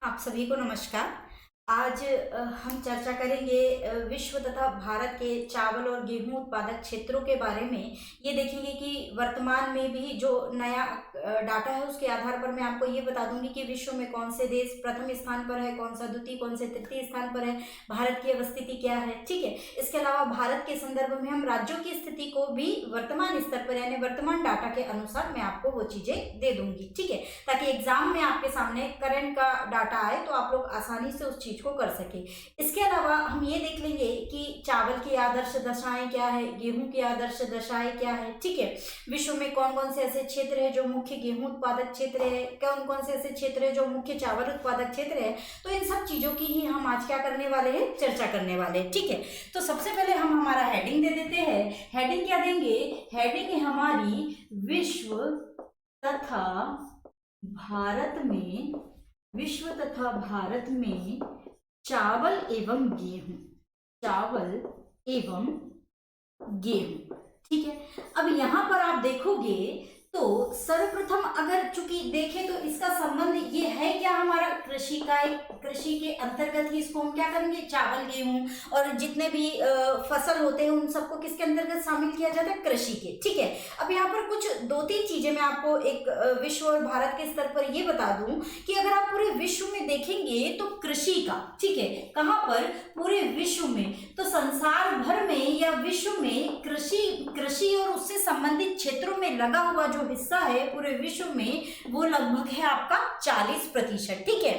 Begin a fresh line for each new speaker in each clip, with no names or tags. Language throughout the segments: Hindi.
आप सभी को नमस्कार। आज हम चर्चा करेंगे विश्व तथा भारत के चावल और गेहूं उत्पादक क्षेत्रों के बारे में। ये देखेंगे कि वर्तमान में भी जो नया डाटा है उसके आधार पर मैं आपको ये बता दूंगी कि विश्व में कौन से देश प्रथम स्थान पर है, कौन सा द्वितीय, कौन से तृतीय स्थान पर है, भारत की अवस्थिति क्या है। ठीक है। इसके अलावा भारत के संदर्भ में हम राज्यों की स्थिति को भी वर्तमान स्तर पर यानी वर्तमान डाटा के अनुसार मैं आपको वो चीजें दे दूंगी। ठीक है, ताकि एग्जाम में आपके सामने करंट का डाटा आए तो आप लोग आसानी से उस चीज को कर सके। इसके अलावा हम ये देख लेंगे कि चावल की आदर्श दशाएं क्या है, गेहूं की आदर्श दशाएं क्या है। ठीक है, विश्व में कौन कौन से ऐसे क्षेत्र है जो मुख्य गेहूं उत्पादक क्षेत्र है, कौन कौन से ऐसे क्षेत्र है जो मुख्य चावल उत्पादक क्षेत्र है। तो इन सब चीजों की ही हम आज क्या करने वाले हैं, चर्चा करने वाले हैं। ठीक है, तो सबसे पहले हम हमारा हेडिंग दे देते हैं। हेडिंग क्या देंगे? हेडिंग है हमारी विश्व तथा भारत में, विश्व तथा भारत में चावल एवं गेहूं, चावल एवं गेहूं। ठीक है, अब यहां पर आप देखोगे तो सर्वप्रथम अगर चूंकि देखें तो इसका संबंध ये है क्या, हमारा कृषि का, कृषि के अंतर्गत ही इसको हम क्या करेंगे, चावल गेहूं और जितने भी फसल होते हैं उन सबको किसके अंतर्गत शामिल किया जाता है, कृषि के। ठीक है, अब यहाँ पर कुछ दो तीन चीजें मैं आपको एक विश्व और भारत के स्तर पर ये बता दूं कि अगर आप पूरे विश्व में देखेंगे तो कृषि का, ठीक है, कहाँ पर, पूरे विश्व में, तो संसार भर में या विश्व में कृषि और उससे संबंधित क्षेत्रों में लगा हुआ जो हिस्सा है पूरे विश्व में वो लगभग है आपका 40%। ठीक है,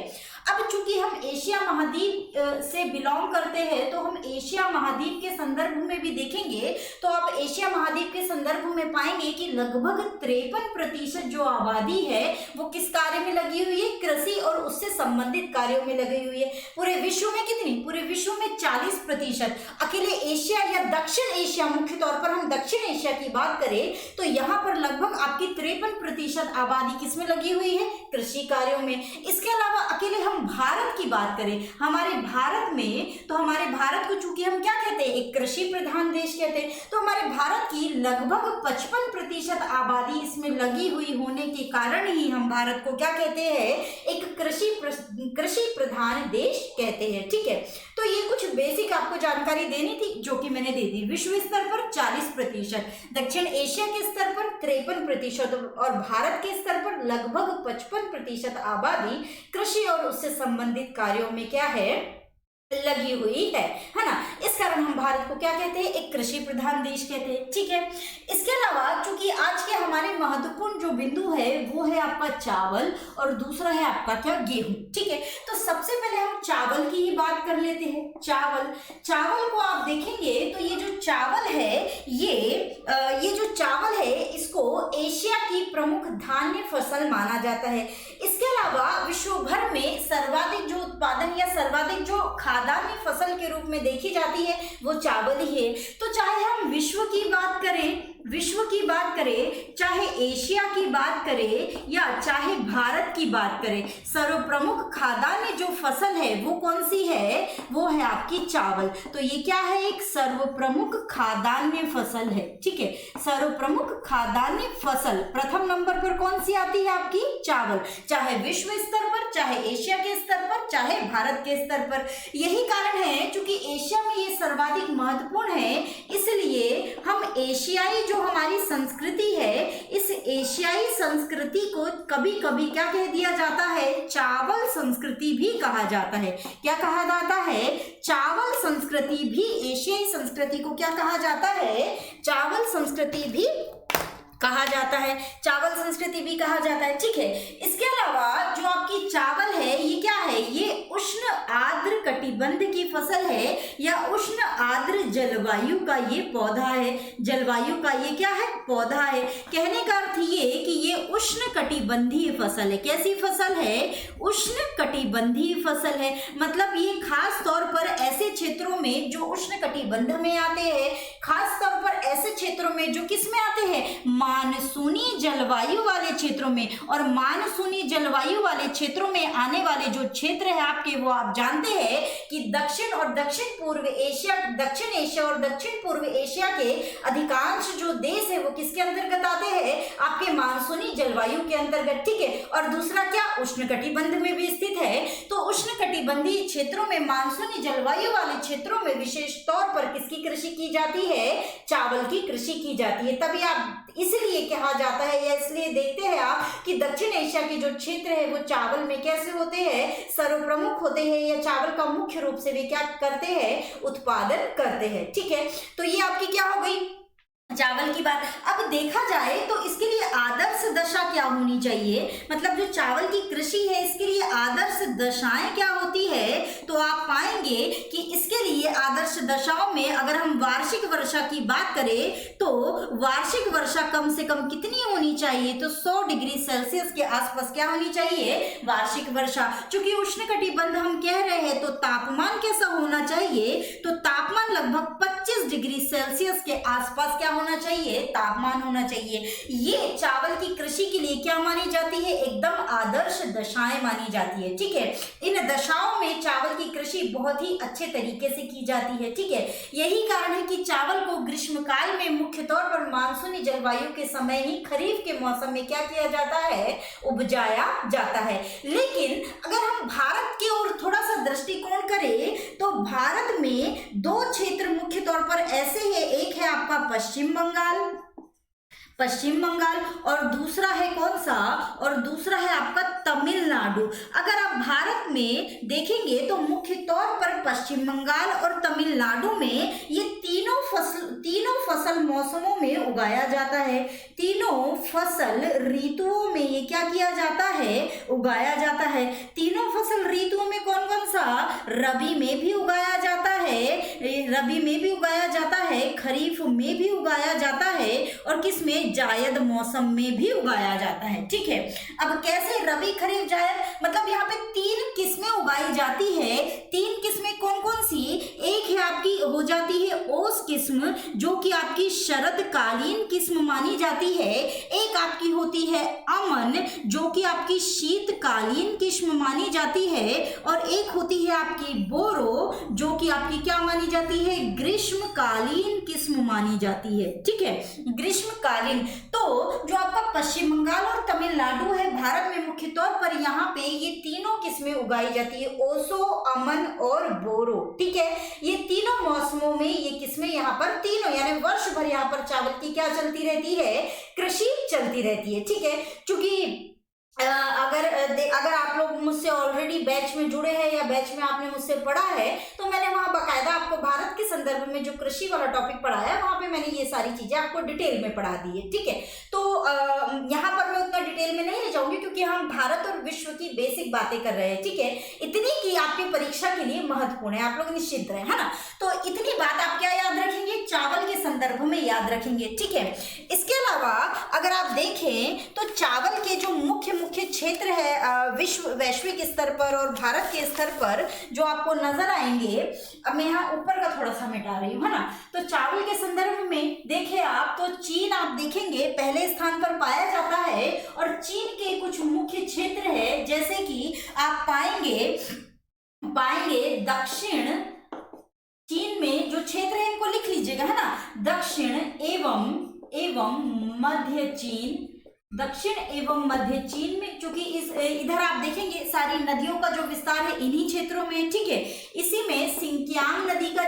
अब चूंकि हम एशिया महाद्वीप से बिलोंग करते हैं तो हम एशिया महाद्वीप के संदर्भ में भी देखेंगे तो आप एशिया महाद्वीप के संदर्भ में पाएंगे कि लगभग 53% जो आबादी है वो किस कार्य में लगी हुई है, कृषि और उससे संबंधित कार्यों में लगी हुई है। पूरे विश्व में कितनी, पूरे विश्व में 40%। अकेले एशिया या दक्षिण एशिया, मुख्य तौर पर हम दक्षिण एशिया की बात करें तो यहाँ पर लगभग आपकी 53% आबादी किसमें लगी हुई है, कृषि कार्यों में। इसके अलावा अकेले हम भारत की बात करें, हमारे भारत में, तो हमारे भारत को चूंकि हम क्या कहते हैं, एक कृषि प्रधान देश कहते हैं, तो हमारे भारत की लगभग 55% आबादी इसमें लगी हुई होने के कारण ही हम भारत को क्या कहते हैं, एक कृषि प्रधान देश कहते हैं। ठीक है, तो ये कुछ बेसिक आपको जानकारी देनी थी जो कि मैंने दे दी। विश्व स्तर पर 40%, दक्षिण एशिया के स्तर पर 53% और भारत के स्तर पर लगभग 55% आबादी कृषि और उससे संबंधित कार्यों में क्या है, लगी हुई है ना। इस कारण हम भारत को क्या कहते हैं, एक कृषि प्रधान देश कहते हैं। ठीक है, इसके अलावा चूंकि आज के हमारे महत्वपूर्ण जो बिंदु है वो है आपका चावल और दूसरा है आपका क्या, गेहूं। ठीक है, तो सबसे पहले हम चावल की ही बात कर लेते हैं। चावल को आप देखेंगे तो ये जो चावल है ये जो चावल है इसको एशिया की प्रमुख धान्य फसल माना जाता है। इसके अलावा विश्व भर में सर्वाधिक जो उत्पादन या सर्वाधिक जो खाद्यान्न फसल के रूप में देखी जाती है वो चावल ही है। तो चाहे हम विश्व की बात करें, चाहे एशिया की बात करें या चाहे भारत की बात करें, सर्वप्रमुख खाद्यान्न जो फसल है वो कौन सी है, वो है आपकी चावल। तो ये क्या है, एक सर्वप्रमुख खाद्यान्न फसल है। ठीक है, सर्वप्रमुख खाद्यान्न फसल प्रथम नंबर पर कौन सी आती है, आपकी चावल, चाहे विश्व स्तर पर, चाहे एशिया के स्तर पर, चाहे भारत के स्तर पर। यही कारण है चूंकि एशिया में ये सर्वाधिक महत्वपूर्ण है, इसलिए हम एशियाई जो हमारी संस्कृति है, इस एशियाई संस्कृति को कभी कभी क्या कह दिया जाता है, चावल संस्कृति भी कहा जाता है। क्या कहा जाता है, चावल संस्कृति भी, एशियाई संस्कृति को क्या कहा जाता है, चावल संस्कृति भी कहा जाता है, चावल संस्कृति भी कहा जाता है। ठीक है, इसके अलावा जो आपकी चावल है ये क्या है, ये उष्ण आर्द्र कटिबंध की फसल है या उष्ण आर्द्र जलवायु का ये पौधा है, जलवायु का ये क्या है, पौधा है। कहने का अर्थ ये कि ये उष्ण कटिबंधीय फसल है। कैसी फसल है, उष्ण कटिबंधीय फसल है, मतलब ये खास तौर पर ऐसे क्षेत्रों में जो उष्ण कटिबंध में आते हैं, खास तौर पर ऐसे क्षेत्रों में जो किस में आते हैं, मानसूनी जलवायु वाले क्षेत्रों में। और मानसूनी जलवायु वाले क्षेत्रों में आने वाले जो क्षेत्र है आपके, वो आप जानते हैं कि दक्षिण और दक्षिण पूर्व एशिया, दक्षिण एशिया और दक्षिण पूर्व एशिया के अधिकांश जो देश है वो किसके अंतर्गत आते हैं, आपके मानसूनी जलवायु के अंतर्गत, ठीक है। और दूसरा क्या, उष्णकटिबंध में भी स्थित है। तो उष्णकटिबंधीय क्षेत्रों में, मानसूनी जलवायु वाले क्षेत्रों में विशेष तौर पर किसकी कृषि की जाती है, चावल की कृषि की जाती है। तभी आप, इसलिए कहा जाता है या इसलिए देखते हैं आप कि दक्षिण एशिया के जो क्षेत्र है वो चावल में कैसे होते हैं, सर्वप्रमुख होते हैं, या चावल का मुख्य रूप से वे क्या करते हैं, उत्पादन करते हैं, ठीक है। तो ये आपकी क्या हो गई, चावल की बात। अब देखा जाए तो इसके लिए आदर्श दशा क्या होनी चाहिए, मतलब जो चावल की कृषि है इसके लिए आदर्श दशाएं क्या होती है, तो आप पाएंगे कि इसके लिए आदर्श दशाओं में अगर हम वार्षिक वर्षा की बात करें तो वार्षिक वर्षा कम से कम कितनी होनी चाहिए, तो 100 डिग्री सेल्सियस के आसपास क्या होनी चाहिए, वार्षिक वर्षा। चूंकि उष्णकटिबंध हम कह रहे हैं तो तापमान कैसा होना चाहिए, तो तापमान लगभग 25 डिग्री सेल्सियस के आसपास क्या होना चाहिए, तापमान होना चाहिए। ये चावल की कृषि के लिए क्या मानी जाती है, एकदम आदर्श दशाएं मानी जाती है, ठीक है। इन दशाओं में चावल की कृषि बहुत ही अच्छे तरीके से की जाती है, ठीक है। यही कारण है कि चावल को ग्रीष्मकाल में मुख्य तौर पर मानसूनी जलवायु के समय ही, खरीफ के मौसम में क्या किया जाता है, उपजाया जाता है। लेकिन अगर हम भारत की ओर थोड़ा सा दृष्टिकोण करें तो भारत में दो क्षेत्र मुख्य तौर पर ऐसे हैं, एक है आपका पश्चिम बंगाल और दूसरा है कौन सा, और दूसरा है आपका तमिलनाडु। अगर आप भारत में देखेंगे तो मुख्य तौर पर पश्चिम बंगाल और तमिलनाडु में ये तीनों फसल मौसमों में उगाया जाता है, तीनों फसल ऋतुओं में ये क्या किया जाता है, उगाया जाता है। तीनों फसल ऋतुओं में कौन कौन सा, रबी में भी उगाया जाता है, खरीफ में भी उगाया जाता है, और किसमें, जायद मौसम में भी उगाया जाता है, ठीक है। अब कैसे, रबी खरीफ जायद, मतलब यहाँ पे 3 किस्में उगाई जाती है। 3 किस्में कौन कौन सी, एक है आपकी हो जाती है ओस किस्म जो कि आपकी शरदकालीन किस्म मानी जाती है, एक आपकी होती है अमन जो कि आपकी शीतकालीन किस्म मानी जाती है, और एक होती है आपकी बोरो जो कि आपकी क्या मानी जाती है, ग्रीष्मकालीन किस्म मानी जाती है, ठीक है, ग्रीष्मकालीन। तो जो आपका पश्चिम बंगाल और तमिलनाडु है भारत में, मुख्य तौर पर यहाँ पे ये तीनों किस्में उगाई जाती है, ओसो, अमन और बोरो, ठीक है। ये तीनों मौसमों में ये किस्में यहाँ पर तीनों, यानी वर्ष भर यहाँ पर चावल की क्या चलती रहती है, कृषि चलती रहती है, ठीक है। क्योंकि अगर आप लोग मुझसे ऑलरेडी बैच में जुड़े हैं या बैच में आपने मुझसे पढ़ा है तो मैंने वहां बाकायदा आपको भारत के संदर्भ में जो कृषि वाला टॉपिक पढ़ाया है वहां पे मैंने ये सारी चीजें आपको डिटेल में पढ़ा दी है, ठीक है। तो यहाँ पर मैं उतना डिटेल में नहीं ले जाऊंगी क्योंकि हम भारत और विश्व की बेसिक बातें कर रहे हैं, ठीक है। इतनी की आपकी परीक्षा के लिए महत्वपूर्ण है, आप लोग निश्चिंत रहे, है ना। तो इतनी बात आप क्या याद रखेंगे, चावल के संदर्भ में याद रखेंगे, ठीक है। इसके अलावा अगर आप देखें तो चावल के जो मुख्य क्षेत्र है वैश्विक स्तर पर और भारत के स्तर पर जो आपको नजर आएंगे, अब मैं यहाँ ऊपर का थोड़ा सा मिटा रही हूँ, है ना। तो चावल के संदर्भ में देखें आप तो चीन आप देखेंगे पहले स्थान पर पाया जाता है, और चीन के कुछ मुख्य क्षेत्र है जैसे कि आप पाएंगे दक्षिण चीन में जो क्षेत्र है इनको लिख लीजिएगा, है ना, दक्षिण एवं मध्य चीन, दक्षिण एवं मध्य चीन में, चूंकि इधर आप देखेंगे सारी नदियों का जो विस्तार है इन्हीं क्षेत्रों में, ठीक है। इसी में सिंकियांग नदी का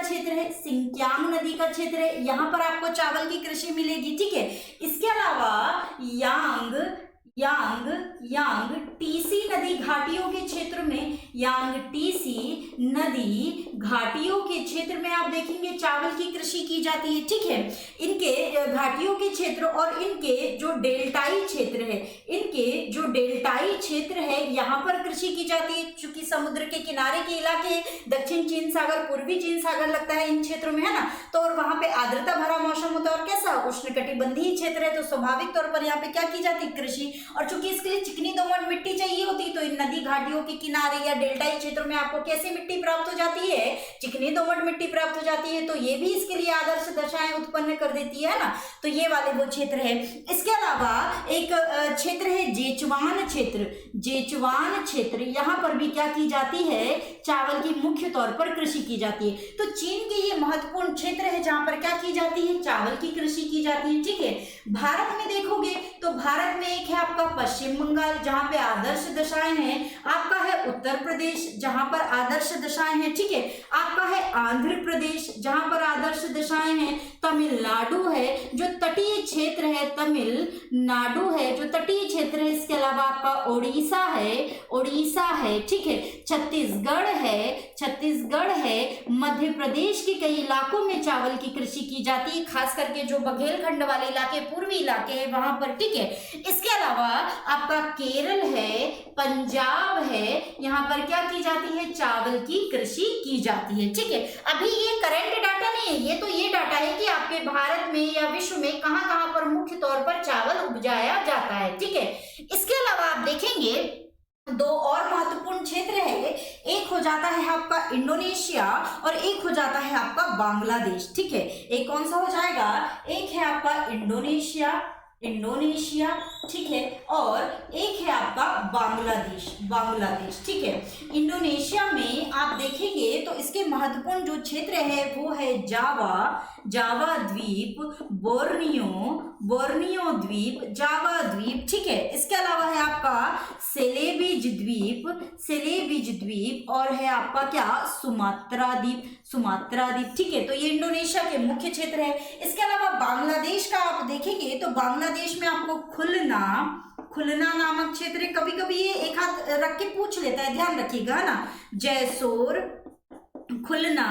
क्षेत्र है, यहाँ पर आपको चावल की कृषि मिलेगी, ठीक है। इसके अलावा यांग टीसी नदी घाटियों के क्षेत्र में, यांग टीसी नदी घाटियों के क्षेत्र में आप देखेंगे चावल की कृषि की जाती है, ठीक है। इनके घाटियों के क्षेत्र और इनके जो डेल्टाई क्षेत्र है यहाँ पर कृषि की जाती है, चूंकि समुद्र के किनारे के इलाके, दक्षिण चीन सागर, पूर्वी चीन सागर लगता है इन क्षेत्रों में, है ना। तो और वहां पे आर्द्रता भरा मौसम होता है और कैसा, उष्णकटिबंधीय क्षेत्र है, तो स्वाभाविक तौर पर यहाँ पे क्या की जाती है, कृषि। और चूंकि इसके लिए चिकनी दोमट मिट्टी चाहिए होती तो तो इन नदी घाटियों के किनारे या डेल्टाई क्षेत्रों में आपको कैसी मिट्टी प्राप्त हो जाती है, चिकनी दोमट मिट्टी प्राप्त हो जाती है। तो ये भी इसके लिए आदर्श दशाएं उत्पन्न कर देती है ना। तो ये वाले वो क्षेत्र है। इसके अलावा एक क्षेत्र है जेचुआन क्षेत्र। जेचुआन क्षेत्र, यहाँ पर भी क्या की जाती है, चावल की मुख्य तौर पर कृषि की जाती है। तो चीन के ये महत्वपूर्ण क्षेत्र है जहां पर क्या की जाती है, चावल की कृषि की जाती है। ठीक है, भारत में देखोगे तो भारत में एक है आपका पश्चिम बंगाल जहां पे आदर्श दशाएं हैं, आपका है उत्तर प्रदेश जहां पर आदर्श दशाएं हैं। ठीक है, आपका है आंध्र प्रदेश जहां पर आदर्श दशाएं हैं, तमिलनाडु है जो तटीय क्षेत्र है, तमिलनाडु है जो तटीय क्षेत्र है। इसके अलावा आपका ओडिशा है, ओडिशा है। ठीक है, छत्तीसगढ़ है, छत्तीसगढ़ है। मध्य प्रदेश के कई इलाकों में चावल की कृषि की जाती है, खास करके जो बघेलखंड वाले इलाके, पूर्वी इलाके हैं वहां पर। ठीक है, इसके अलावा आपका केरल है, पंजाब है, यहाँ पर क्या की जाती है, चावल की कृषि की जाती है। ठीक है, अभी ये करंट डाटा नहीं है, ये तो ये डाटा है कि आपके भारत में या विश्व में कहां कहां पर मुख्य तौर पर चावल उपजाया जाता है। ठीक है, इसके अलावा आप देखेंगे दो और महत्वपूर्ण क्षेत्र है, एक हो जाता है आपका इंडोनेशिया और एक हो जाता है आपका बांग्लादेश। ठीक है, एक कौन सा हो जाएगा, एक है आपका इंडोनेशिया, इंडोनेशिया। ठीक है, और एक है आपका बांग्लादेश, बांग्लादेश। ठीक है, इंडोनेशिया में आप देखेंगे तो इसके महत्वपूर्ण जो क्षेत्र है वो है जावा, जावा द्वीप, बोर्नियो, बोर्नियो द्वीप, जावा द्वीप। ठीक है, इसके अलावा है आपका सेलेबीज द्वीप, सेलेबीज द्वीप, और है आपका क्या, सुमात्रा द्वीप, सुमात्रा द्वीप। ठीक है, तो ये इंडोनेशिया के मुख्य क्षेत्र है। इसके अलावा बांग्लादेश का आप देखेंगे तो बांग्लादेश में आपको खुलना, खुलना नामक क्षेत्र, कभी कभी ये एक हाथ रख के पूछ लेता है, ध्यान रखिएगा ना, जैसोर, खुलना,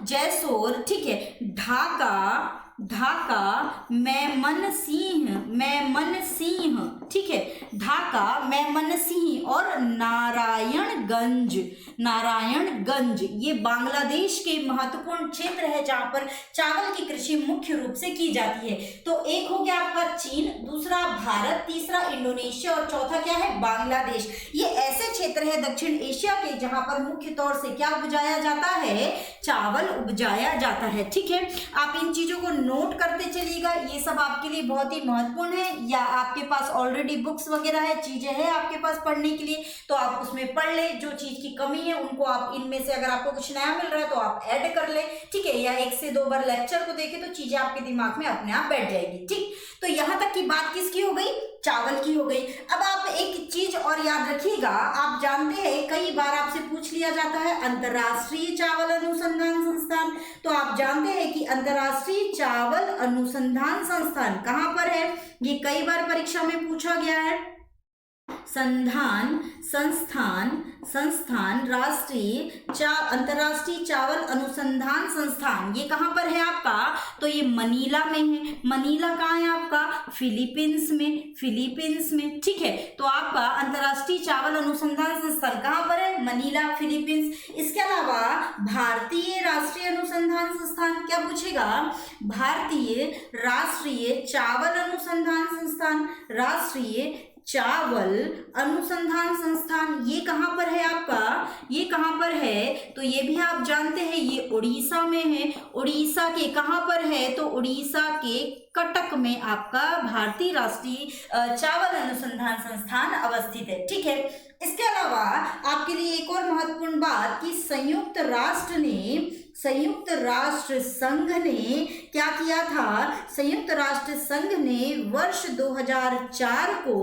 जैसोर। ठीक है, ढाका, ढाका, मैमनसिंह, मैमनसिंह। ठीक है, ढाका, मैमनसिंह और नारायणगंज, नारायणगंज। ये बांग्लादेश के महत्वपूर्ण क्षेत्र है जहां पर चावल की कृषि मुख्य रूप से की जाती है। तो एक हो गया आपका चीन, दूसरा भारत, तीसरा इंडोनेशिया और चौथा क्या है, बांग्लादेश। ये ऐसे क्षेत्र है दक्षिण एशिया के जहां पर मुख्य तौर से क्या उपजाया जाता है, चावल उपजाया जाता है। ठीक है, आप इन चीजों को नोट करते चलिएगा, ये सब आपके लिए बहुत ही महत्वपूर्ण है। या आपके पास ऑलरेडी बुक्स वगैरह है, चीजें हैं आपके पास पढ़ने के लिए, तो आप उसमें पढ़ ले। जो चीज की कमी है उनको आप इनमें से, अगर आपको कुछ नया मिल रहा है तो आप ऐड कर ले। ठीक है, या एक से दो बार लेक्चर को देखे तो चीजें आपके दिमाग में अपने आप बैठ जाएगी। ठीक, तो यहां तक की बात किसकी हो गई, चावल की हो गई। अब आप एक चीज और याद रखिएगा, आप जानते हैं कई बार आपसे पूछ लिया जाता है अंतर्राष्ट्रीय चावल अनुसंधान संस्थान। तो आप जानते हैं कि अंतर्राष्ट्रीय चावल अनुसंधान संस्थान कहां पर है, ये कई बार परीक्षा में पूछा गया है। संधान, संस्थान, संस्थान, राष्ट्रीय अंतर्राष्ट्रीय चावल अनुसंधान संस्थान, ये कहां पर है आपका, तो ये मनीला में है। मनीला कहाँ है आपका, फिलीपींस में, फिलीपींस में। ठीक है, तो आपका अंतर्राष्ट्रीय चावल अनुसंधान संस्थान कहां पर है, मनीला, फिलीपींस। इसके अलावा भारतीय राष्ट्रीय अनुसंधान संस्थान, क्या पूछेगा, भारतीय राष्ट्रीय चावल अनुसंधान संस्थान, राष्ट्रीय चावल अनुसंधान संस्थान, ये कहां पर है आपका, ये कहां पर है, तो ये भी आप जानते हैं ये उड़ीसा में है। उड़ीसा के कहां पर है, तो उड़ीसा के कटक में आपका भारतीय राष्ट्रीय चावल अनुसंधान संस्थान अवस्थित है। ठीक है, इसके अलावा आपके लिए एक और महत्वपूर्ण बात कि संयुक्त राष्ट्र ने, संयुक्त राष्ट्र संघ ने क्या किया था, संयुक्त राष्ट्र संघ ने वर्ष 2004 को,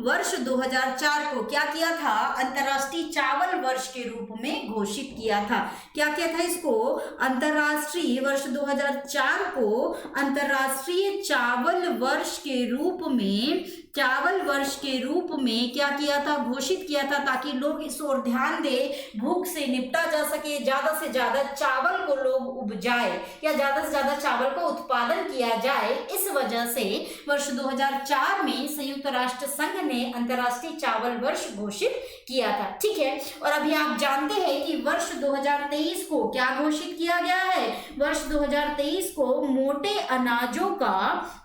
वर्ष 2004 को क्या किया था, अंतर्राष्ट्रीय चावल वर्ष के रूप में घोषित किया था। क्या किया था इसको, अंतर्राष्ट्रीय वर्ष 2004 को अंतर्राष्ट्रीय चावल वर्ष के रूप में, चावल वर्ष के रूप में क्या किया था, घोषित किया था, ताकि लोग इस ओर ध्यान दे, भूख से निपटा जा सके, ज्यादा से ज्यादा चावल को लोग उपजाए या ज्यादा से ज्यादा चावल का उत्पादन किया जाए। इस वजह से वर्ष 2004 में संयुक्त राष्ट्र संघ ने अंतर्राष्ट्रीय चावल वर्ष घोषित किया था। ठीक है, और अभी आप जानते हैं कि वर्ष 2023 को क्या घोषित किया गया है, वर्ष 2023 को मोटे अनाजों का,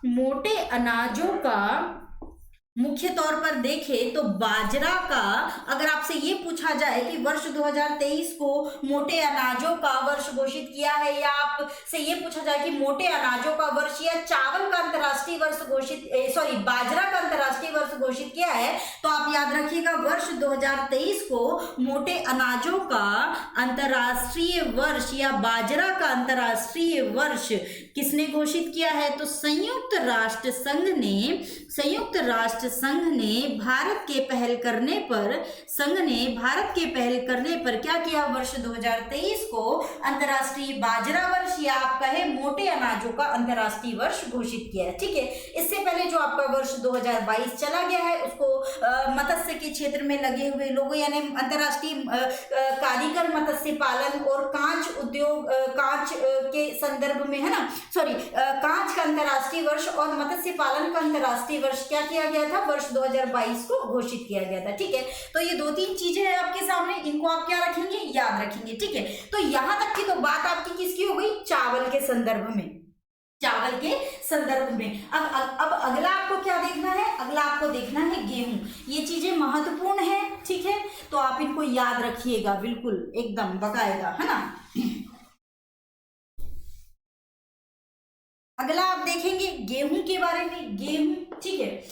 मोटे अनाजों का मुख्य तौर पर देखें तो बाजरा का, अगर आपसे ये पूछा जाए कि वर्ष 2023 को मोटे अनाजों का वर्ष घोषित किया है, या आपसे ये पूछा जाए कि मोटे अनाजों का वर्ष या चावल का अंतर्राष्ट्रीय वर्ष घोषित, सॉरी बाजरा का अंतर्राष्ट्रीय वर्ष घोषित किया है, तो आप याद रखिएगा वर्ष 2023 को मोटे अनाजों का अंतर्राष्ट्रीय वर्ष या बाजरा का अंतर्राष्ट्रीय वर्ष किसने घोषित किया है? तो संयुक्त राष्ट्र संघ ने भारत के पहल करने पर क्या किया? वर्ष 2023 को अंतर्राष्ट्रीय बाजरा वर्ष या आप कहे मोटे अनाजों का अंतर्राष्ट्रीय वर्ष घोषित किया है। ठीक है, इससे पहले जो आपका वर्ष 2022 चला गया है उसको मत्स्य के क्षेत्र में लगे हुए लोगों यानी अंतर्राष्ट्रीय कारीगर मत्स्य पालन और कांच उद्योग, कांच के संदर्भ में है ना, सॉरी कांच का अंतर्राष्ट्रीय वर्ष और मत्स्य पालन का अंतर्राष्ट्रीय वर्ष क्या किया गया था? वर्ष 2022 को घोषित किया गया था। ठीक है, तो ये दो तीन चीजें हैं आपके सामने, इनको आप क्या रखेंगे? याद रखेंगे। ठीक है, तो यहां तक की तो बात आपकी किसकी हो गई? चावल के संदर्भ में, चावल के संदर्भ में। अब अगला आपको क्या देखना है? अगला आपको देखना है गेहूं। ये चीजें महत्वपूर्ण है। ठीक है, तो आप इनको याद रखिएगा बिल्कुल एकदम बकायदा, है ना। अगला आप देखेंगे गेहूं के बारे में। गेहूं, ठीक है,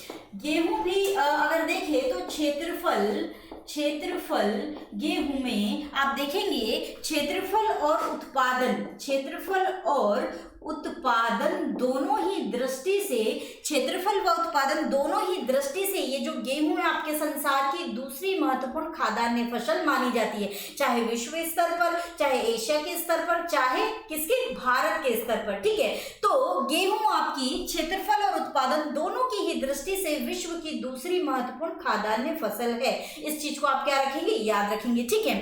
गेहूं भी अगर देखें तो क्षेत्रफल गेहूं में आप देखेंगे क्षेत्रफल और उत्पादन दोनों ही दृष्टि से, क्षेत्रफल व उत्पादन दोनों ही दृष्टि से ये जो गेहूं है आपके संसार की दूसरी महत्वपूर्ण खाद्यान्न फसल मानी जाती है, चाहे विश्व स्तर पर, चाहे एशिया के स्तर पर, चाहे किसके? भारत के स्तर पर। ठीक है, तो गेहूं आपकी क्षेत्रफल और उत्पादन दोनों की ही दृष्टि से विश्व की दूसरी महत्वपूर्ण खाद्यान्न फसल है। इस चीज को आप क्या रखेंगे? याद रखेंगे। ठीक है,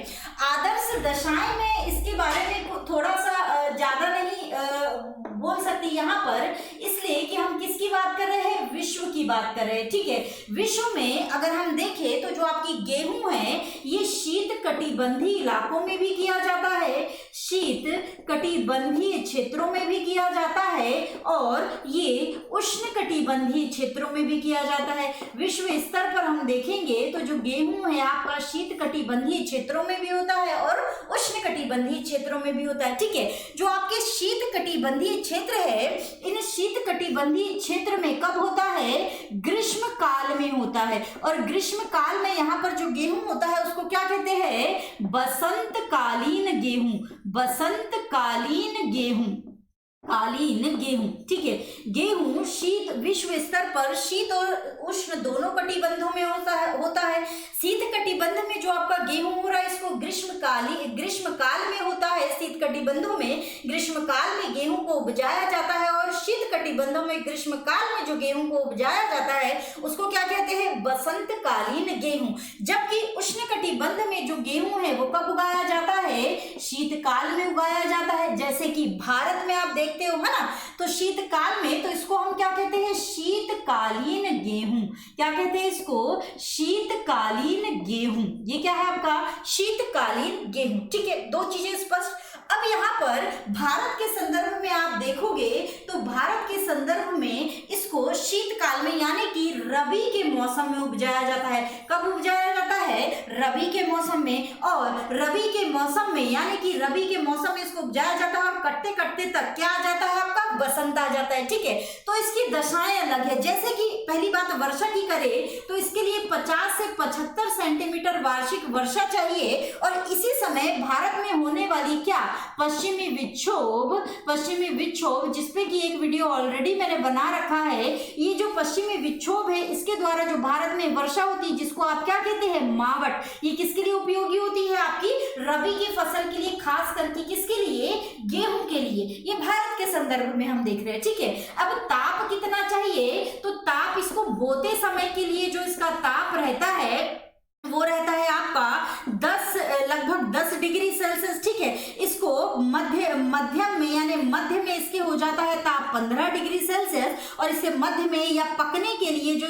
आदर्श दशाएं में इसके बारे में थोड़ा सा ज्यादा नहीं बोल सकते यहाँ पर, इसलिए कि हम किसकी बात कर रहे हैं? विश्व की बात कर रहे हैं। ठीक है, विश्व में अगर हम देखें तो जो आपकी गेहूं है ये शीत कटिबंधीय इलाकों में भी किया जाता है, शीत कटिबंधीय क्षेत्रों में भी किया जाता है और ये उष्ण कटिबंधीय क्षेत्रों में भी किया जाता है। विश्व स्तर पर हम देखेंगे तो जो गेहूं है आपका शीत कटिबंधीय क्षेत्रों में भी होता है और उष्ण कटिबंधीय क्षेत्रों में भी होता है। ठीक है, जो आपके शीत कटिबंधीय क्षेत्र है, इन शीत कटिबंधीय क्षेत्र में कब होता है? ग्रीष्म काल में होता है। और ग्रीष्म काल में यहाँ पर जो गेहूं होता है उसको क्या कहते हैं? बसंतकालीन गेहूं, बसंतकालीन गेहूं, कालीन गेहूं। ठीक है, गेहूं शीत, विश्व स्तर पर शीत और उष्ण दोनों कटिबंधों में होता है। शीत कटिबंध में जो आपका गेहूं हो रहा है इसको ग्रीष्म काल में होता है। शीत कटिबंधों में ग्रीष्म काल में गेहूं को उपजाया जाता है और शीत कटिबंधों में ग्रीष्म काल में जो गेहूं को उपजाया जाता है उसको क्या कहते हैं? बसंतकालीन गेहूं। जबकि उष्ण कटिबंध में जो गेहूं है वो कब उगाया जाता है? शीतकाल में उगाया जाता है। जैसे कि भारत में आप देखते हो, है ना, तो शीतकाल में तो इसको हम क्या कहते हैं? शीतकालीन गेहूं। क्या कहते हैं इसको? शीतकालीन गेहूं। ये क्या है आपका? शीतकालीन गेहूं। ठीक है, दो चीजें स्पष्ट। अब यहाँ पर भारत के संदर्भ में आप देखोगे तो भारत के संदर्भ में इसको शीतकाल में यानी कि रबी के मौसम में उपजाया जाता है। कब उपजाया जाता है? रबी के मौसम में। और रबी के मौसम में यानी कि रबी के मौसम में इसको उपजाया जाता है और कटते कटते तक क्या आ जाता है आपका? बसंत आ जाता है। ठीक है, तो इसकी दशाएं अलग है। जैसे कि पहली बात वर्षा की करें तो इसके लिए 50 से 75 सेंटीमीटर वार्षिक वर्षा चाहिए। और इसी समय भारत में होने वाली क्या? पश्चिमी विक्षोभ, जिसपे की एक वीडियो ऑलरेडी मैंने बना रखा है। ये जो पश्चिमी विक्षोभ है इसके द्वारा जो भारत में वर्षा होती है जिसको आप क्या कहते हैं? मावट। ये किसके लिए उपयोगी होती है? आपकी रबी की फसल के लिए, खास करके किसके लिए? गेहूं के लिए। ये भारत के संदर्भ में हम देख रहे हैं। ठीक है, अब ताप कितना चाहिए? तो ताप इसको बोते समय के लिए जो इसका ताप रहता है वो रहता है आपका लगभग 10 डिग्री सेल्सियस। ठीक है, इसको मध्यम में यानी मध्य में इसके हो जाता है ताप 15 डिग्री सेल्सियस, और इसे मध्य में या पकने के लिए जो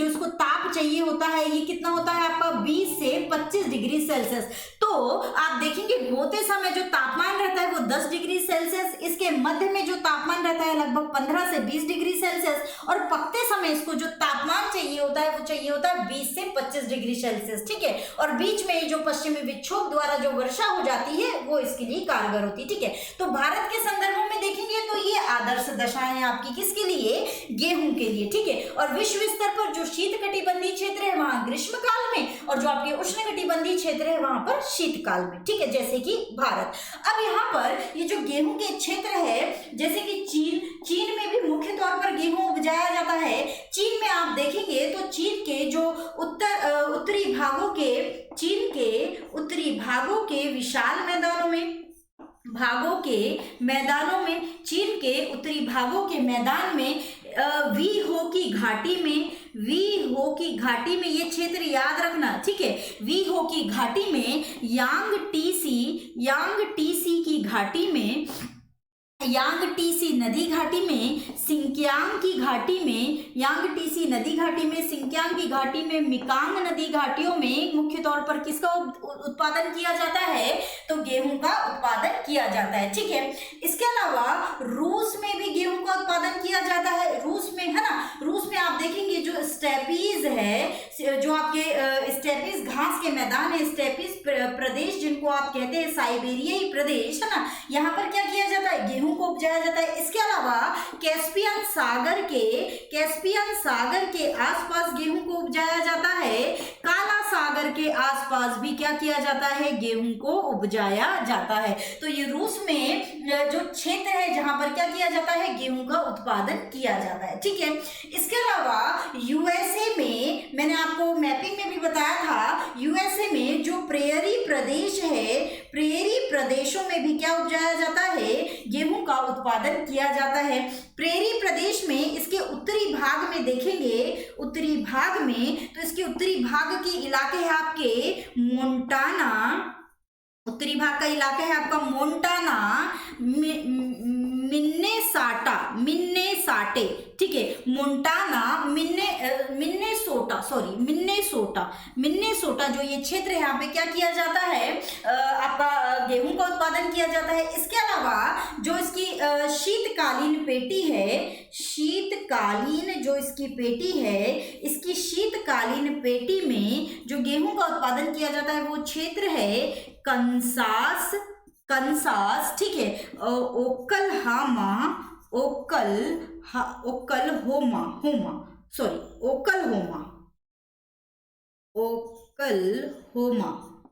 इसको ताप चाहिए होता है ये कितना होता है आपका 20 से 25 डिग्री सेल्सियस। तो आप देखेंगे बोते समय जो तापमान रहता है वो 10 डिग्री सेल्सियस, इसके मध्य में जो तापमान रहता है लगभग 15 से 20 डिग्री सेल्सियस, और पकते समय इसको जो तापमान चाहिए होता है वो चाहिए होता है 20 से 25 डिग्री सेल्सियस, ठीक है। और बीच में जो पश्चिमी विक्षोभ द्वारा जो वर्षा हो जाती है वो इसके लिए कारगर होती है, ठीक है। तो भारत के संदर्भ में देखेंगे तो ये आदर्श दशा है आपकी किसके लिए, गेहूं के लिए, ठीक है। और विश्व स्तर पर जो शीतकटिबंधीय क्षेत्र है वहां ग्रीष्म काल में, और जो आपके उष्णकटिबंधीय क्षेत्र है वहां पर शीतकाल में, ठीक है, जैसे कि भारत। अब यहाँ पर ये जो गेहूं के क्षेत्र है, जैसे कि चीन में भी मुख्य तौर पर गेहूं उपजाया जाता है। चीन में आप देखेंगे तो चीन के जो उत्तरी भागों के विशाल मैदानों में चीन के उत्तरी भागों के मैदान में वी हो की घाटी में ये क्षेत्र याद रखना, ठीक है। वी हो की घाटी में यांग टीसी नदी घाटी में, सिंकियांग की घाटी में, मिकांग नदी घाटियों में मुख्य तौर पर किसका उत्पादन किया जाता है, तो गेहूं का उत्पादन किया जाता है, ठीक है। इसके अलावा रूस में भी गेहूं का उत्पादन किया जाता है, रूस में, है ना। रूस में आप देखेंगे जो स्टेपीज है, जो आपके स्टेपीज घास के मैदान है, स्टेपीज प्रदेश जिनको आप कहते हैं साइबेरियाई प्रदेश, है ना, यहाँ पर क्या किया जाता है, गेहूं को उपजाया जाता है। इसके अलावा कैस्पियन सागर के आसपास गेहूं को उपजाया जाता है। काला सागर के आसपास भी क्या किया जाता है, गेहूं को उपजाया जाता है। तो ये रूस में जो क्षेत्र है जहां पर क्या किया जाता है, गेहूं का उत्पादन किया जाता है, ठीक है। इसके अलावा यूएसए में, मैंने आपको मैपिंग में भी बताया था, यूएसए में जो प्रेयरी प्रदेश है, प्रेयरी प्रदेशों में भी क्या उपजाया जाता है, गेहूं का उत्पादन किया जाता है। प्रेयरी प्रदेश में इसके उत्तरी भाग में देखेंगे, उत्तरी भाग में, तो इसके उत्तरी भाग के इलाके है आपके मोंटाना, उत्तरी भाग का इलाका है आपका मोंटाना, मिन्नेसाटे, ठीक है, मोंटाना, मिन्नेसोटा जो ये क्षेत्र है यहाँ पे क्या किया जाता है, आपका गेहूं का उत्पादन किया जाता है। इसके अलावा जो इसकी शीतकालीन पेटी है, इसकी शीतकालीन पेटी में जो गेहूं का उत्पादन किया जाता है वो क्षेत्र है कंसास, ठीक है,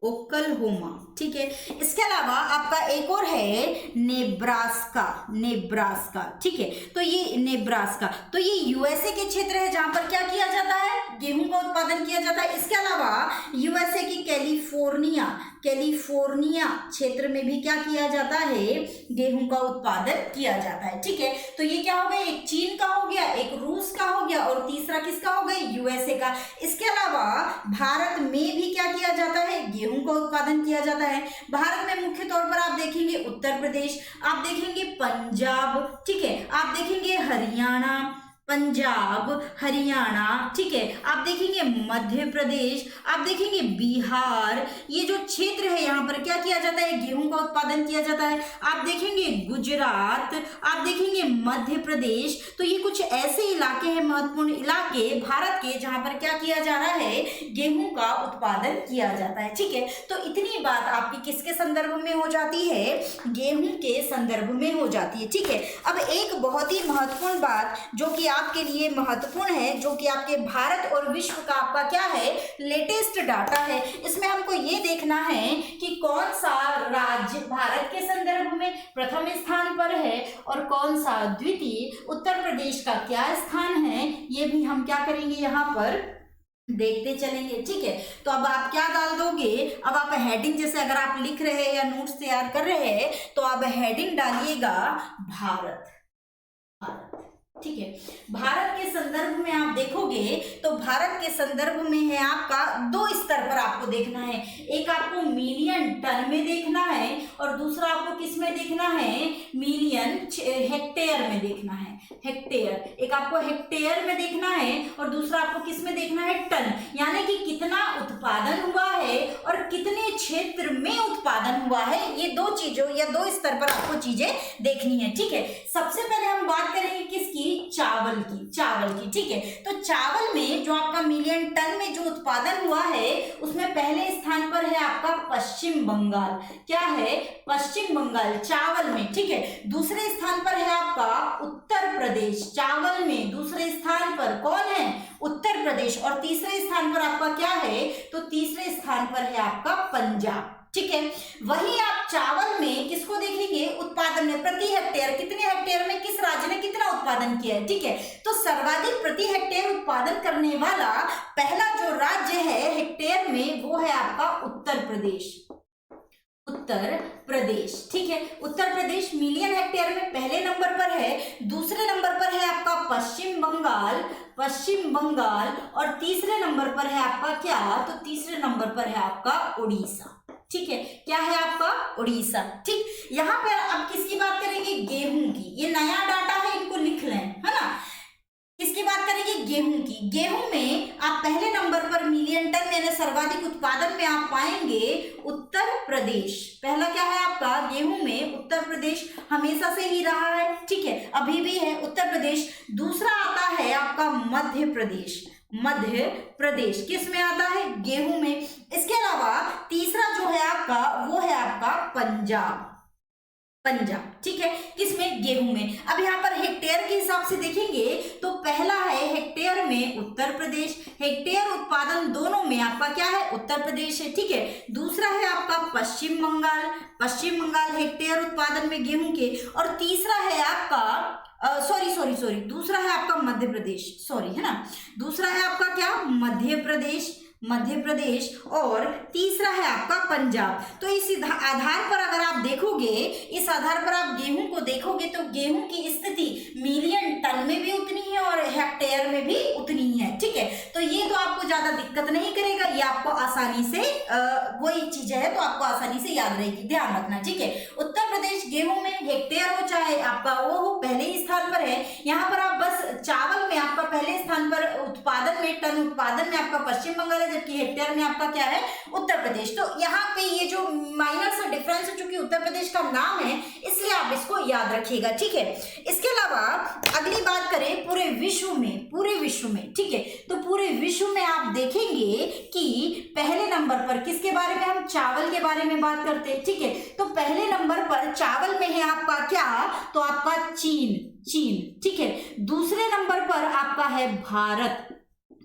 ओकलहोमा, ठीक है। इसके अलावा आपका एक और है नेब्रास्का, ठीक है। तो ये नेब्रास्का, तो ये यूएसए के क्षेत्र है जहां पर क्या किया जाता है, गेहूं का उत्पादन किया जाता है। इसके अलावा यूएसए की कैलिफोर्निया क्षेत्र में भी क्या किया जाता है, गेहूं का उत्पादन किया जाता है, ठीक है। तो ये क्या हो गया, एक चीन का हो गया, एक रूस का हो गया, और तीसरा किसका हो गया, यूएसए का। इसके अलावा भारत में भी क्या किया जाता है, गेहूं का उत्पादन किया जाता है। भारत में मुख्य तौर पर आप देखेंगे उत्तर प्रदेश, आप देखेंगे पंजाब, ठीक है, आप देखेंगे हरियाणा, ठीक है, आप देखेंगे मध्य प्रदेश, आप देखेंगे बिहार। ये जो क्षेत्र है यहाँ पर क्या किया जाता है, गेहूं का उत्पादन किया जाता है। आप देखेंगे गुजरात, आप देखेंगे मध्य प्रदेश। तो ये कुछ ऐसे इलाके हैं, महत्वपूर्ण इलाके भारत के, जहां पर क्या किया जा रहा है, गेहूं का उत्पादन किया जाता है, ठीक है। तो इतनी बात आपकी किसके संदर्भ में हो जाती है, गेहूं के संदर्भ में हो जाती है, ठीक है। अब एक बहुत ही महत्वपूर्ण बात जो कि आपके लिए महत्वपूर्ण है, जो कि आपके भारत और विश्व का आपका क्या है, लेटेस्ट डाटा है। इसमें हमको ये देखना है कि कौन सा राज्य भारत के संदर्भ में प्रथम स्थान पर है और कौन सा द्वितीय, उत्तर प्रदेश का क्या स्थान है, ये भी हम क्या करेंगे, यहाँ पर देखते चलेंगे, ठीक है। तो अब आप क्या डाल दोगे, अब आप हेडिंग, जैसे अगर आप लिख रहे हैं या नोट्स तैयार कर रहे हैं तो आप हेडिंग डालिएगा भारत, ठीक है। भारत के संदर्भ में आप देखोगे तो भारत के संदर्भ में है आपका 2 स्तर पर आपको देखना है। एक आपको मिलियन टन में देखना है और दूसरा आपको किस में देखना है, मिलियन हेक्टेयर में देखना है। हेक्टेयर, एक आपको हेक्टेयर में देखना है और दूसरा आपको किस में देखना है, टन, यानी कि कितना उत्पादन हुआ है और कितने क्षेत्र में उत्पादन हुआ है। ये 2 चीजों या 2 स्तर पर आपको चीजें देखनी है, ठीक है। सबसे पहले हम बात करेंगे किसकी, चावल की, ठीक है। तो चावल में जो आपका मिलियन टन में जो उत्पादन हुआ है उसमें पहले स्थान पर है आपका पश्चिम बंगाल। क्या है, पश्चिम बंगाल चावल में, ठीक है। दूसरे स्थान पर है आपका उत्तर प्रदेश, चावल में दूसरे स्थान पर कौन है, उत्तर प्रदेश। और तीसरे स्थान पर आपका क्या है, तो तीसरे स्थान पर है आपका पंजाब, ठीक है। वहीं आप चावल में किसको देखेंगे, उत्पादन में, प्रति हेक्टेयर कितने हेक्टेयर में किस राज्य ने कितना उत्पादन किया है, ठीक है। तो सर्वाधिक प्रति हेक्टेयर उत्पादन करने वाला पहला जो राज्य है हेक्टेयर में वो है आपका उत्तर प्रदेश, ठीक है। उत्तर प्रदेश मिलियन हेक्टेयर में पहले नंबर पर है। दूसरे नंबर पर है आपका पश्चिम बंगाल और तीसरे नंबर पर है आपका क्या, तो तीसरे नंबर पर है आपका उड़ीसा, ठीक है। क्या है आपका, उड़ीसा, ठीक। यहाँ पर अब किसकी बात करेंगे, गेहूं की। ये नया डाटा है, इनको लिख लें, है ना। किसकी बात करेंगे, गेहूं की। गेहूं में आप पहले नंबर पर मिलियन टन यानी सर्वाधिक उत्पादन में आप पाएंगे उत्तर प्रदेश। पहला क्या है आपका, गेहूं में उत्तर प्रदेश हमेशा से ही रहा है, ठीक है, अभी भी है उत्तर प्रदेश। दूसरा आता है आपका मध्य प्रदेश किस में आता है, गेहूं में। इसके अलावा तीसरा जो है आपका वो है आपका पंजाब, ठीक है, किसमें, गेहूं में। अब यहाँ पर हेक्टेयर के हिसाब से देखेंगे तो पहला है हेक्टेयर में उत्तर प्रदेश, हेक्टेयर उत्पादन दोनों में आपका क्या है, उत्तर प्रदेश है, ठीक है। दूसरा है आपका पश्चिम बंगाल हेक्टेयर उत्पादन में गेहूं के। और तीसरा है आपका सॉरी दूसरा है आपका मध्य प्रदेश, है ना। दूसरा है आपका क्या, मध्य प्रदेश और तीसरा है आपका पंजाब। तो इस आधार पर अगर आप देखोगे, इस आधार पर आप गेहूं को देखोगे तो गेहूं की स्थिति मिलियन टन में भी उतनी है और हेक्टेयर में भी उतनी है, ठीक है। तो ये तो आपको ज्यादा दिक्कत नहीं करेगा, ये आपको आसानी से वही चीजें है तो आपको आसानी से याद रहेगी, ध्यान रखना, ठीक है। उत्तर प्रदेश गेहूं में हेक्टेयर हो चाहे आपका वो हो, पहले ही स्थान पर है। यहाँ पर आप बस चावल में आपका पहले स्थान पर उत्पादन में, टन उत्पादन में आपका पश्चिम बंगाल है, जबकि हेक्टेयर में आपका क्या है, उत्तर प्रदेश। तो यहाँ पे ये जो माइनर सा डिफरेंस है, चूंकि उत्तर प्रदेश का नाम है इसलिए आप इसको याद रखिएगा, ठीक है। इसके अलावा अगली बात करें पूरे विश्व में, ठीक है। तो पूरे विश्व में आप देखेंगे कि पहले नंबर पर किसके बारे में, हम चावल के बारे में बात करते हैं, ठीक है। तो पहले नंबर पर चावल में है आपका क्या, तो आपका चीन, ठीक है। दूसरे नंबर पर आपका है भारत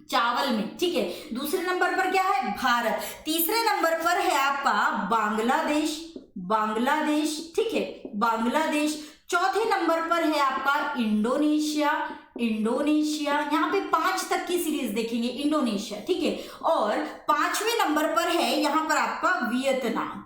चावल में, ठीक है। दूसरे नंबर पर क्या है, भारत। तीसरे नंबर पर है आपका बांग्लादेश, ठीक है, बांग्लादेश। चौथे नंबर पर है आपका इंडोनेशिया, यहाँ पे 5 तक की सीरीज देखेंगे, इंडोनेशिया, ठीक है। और 5वें नंबर पर है यहाँ पर आपका वियतनाम।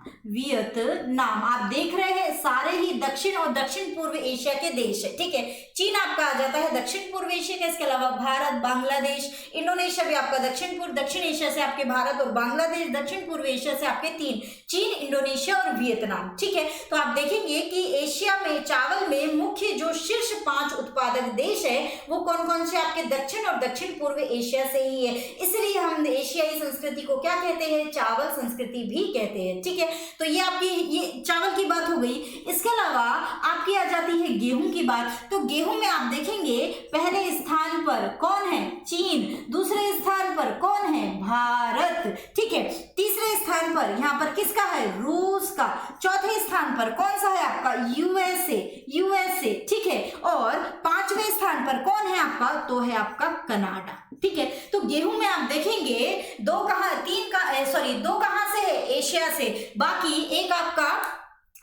आप देख रहे हैं सारे ही दक्षिण और दक्षिण पूर्व एशिया के देश है, ठीक है। चीन आपका आ जाता है दक्षिण पूर्व एशिया का, इसके अलावा भारत, बांग्लादेश, इंडोनेशिया भी आपका दक्षिण एशिया से आपके भारत और बांग्लादेश, दक्षिण पूर्व एशिया से आपके 3, चीन, इंडोनेशिया और वियतनाम, ठीक है। तो आप देखेंगे कि एशिया में चावल में मुख्य जो शीर्ष 5 उत्पादक देश है वो कौन कौन से, आपके दक्षिण और दक्षिण पूर्व एशिया से ही है। इसलिए हम एशियाई संस्कृति को क्या कहते हैं, चावल संस्कृति भी कहते हैं, ठीक है। तो ये आपकी ये चावल की बात हो गई। इसके अलावा आपकी आ जाती है गेहूं की बात। तो गेहूं में आप देखेंगे पहले स्थान पर कौन है, चीन। दूसरे स्थान पर कौन है, भारत, ठीक है। तीसरे स्थान पर यहाँ पर किसका है, रूस का। चौथे स्थान पर कौन सा है आपका, यूएसए, ठीक है। और 5वें स्थान पर कौन है आपका, तो है आपका कनाडा, ठीक है। तो गेहूं में आप देखेंगे 2 कहां से है, एशिया से। बाकी एक आपका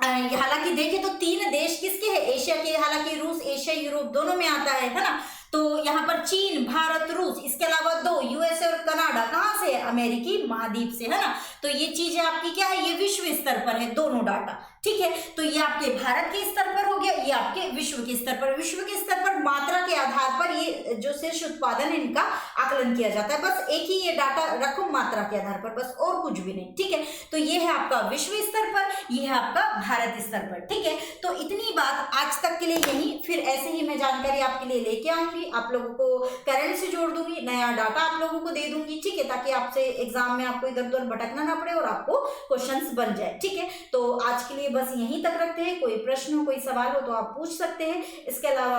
हालांकि देखें तो 3 देश किसके हैं, एशिया के। हालांकि रूस, एशिया, यूरोप दोनों में आता है ना। तो यहाँ पर चीन, भारत, रूस, इसके अलावा 2 यूएसए और कनाडा, कहाँ से है? अमेरिकी महाद्वीप से, है ना। तो ये चीजें आपकी क्या है? ये विश्व स्तर पर है दोनों डाटा, ठीक है। तो ये आपके भारत के स्तर पर हो गया, ये आपके विश्व के स्तर पर। विश्व के स्तर पर मात्रा के आधार पर ये जो शीर्ष उत्पादन है इनका आकलन किया जाता है। बस एक ही ये डाटा रखो मात्रा के आधार पर, बस और कुछ भी नहीं, ठीक है। तो ये है आपका विश्व स्तर पर, ये है आपका भारत स्तर पर, ठीक है। तो इतनी बात आज तक के लिए यही, फिर ऐसे ही मैं जानकारी आपके लिए लेके आऊंगी, आप लोगों को करंट से जोड़ दूंगी, नया डाटा आप लोगों को दे दूंगी, ठीक है, ताकि आपसे एग्जाम में आपको इधर उधर भटकना ना पड़े और आपको क्वेश्चंस बन जाए, ठीक है। तो आज के लिए बस यहीं तक रखते हैं। कोई प्रश्न हो, कोई सवाल हो तो आप पूछ सकते हैं। इसके अलावा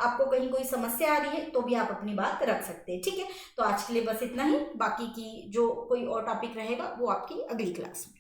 आपको कहीं कोई समस्या आ रही है तो भी आप अपनी बात रख सकते हैं, ठीक है। तो आज के लिए बस इतना ही, बाकी की जो कोई और टॉपिक रहेगा वो आपकी अगली क्लास में।